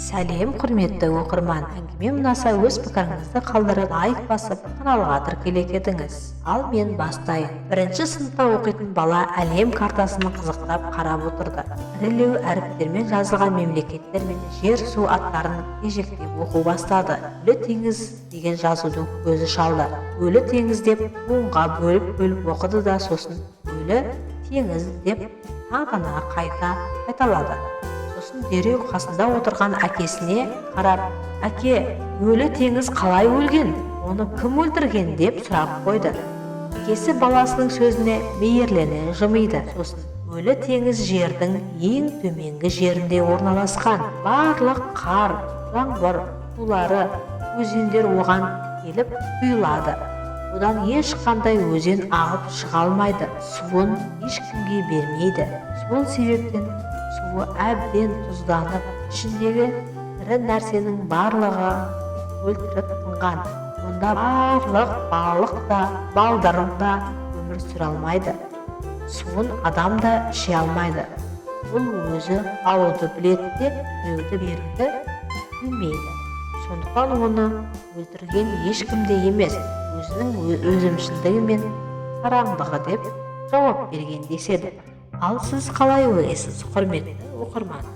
Сәлем құрметті оқырман, әңгіме ұнаса өз пікіріңізді қалдырып лайк басып каналға тіркеле кетіңіз. Ал мен бастайын. Бірінші сыныпта оқитын бала әлем картасын қызықтап қарап отырды. Ірілеу әріптермен жазылған мемлекеттер мен жер су аттарын ежіктеп оқу бастады. Өлі теңіз деген жазудың көзі шалды. Өлі теңіз деп оңға бөліп оқыды да сосын өлі теңіз деп тағы қайта қайталады. Сосын дереу қасында отырған әкесіне қарап, әке, өлі теңіз қалай өлген? Оны кім өлтірген деп сұрақ қойды. Әкесі баласының сөзіне мейірлене жымиды. Сосын өлі теңіз жердің ең төменгі жерінде орналасқан. Барлық қар, жаңбыр сулары, өзендер оған келіп құйылады. Одан ешқандай өзен ағып шыға алмайды. Суын ешкімге бермейді. Сол себептен суы әбден тұзданып, ішіндегі тірі нәрсенің барлығы өлтіріп тынған. Онда барлық балық та, балдырым да өмір сүре алмайды. Суын адам да іше алмайды. Ол өзі алуды біледі де, біреуді беруді білмейді. Сондықтан оны өлтірген ешкім де емес, өзінің өзімшілдігі мен сараңдығы деп жауап берген деседі. Ал сіз қалай ойлайсыз, құрметті оқырман?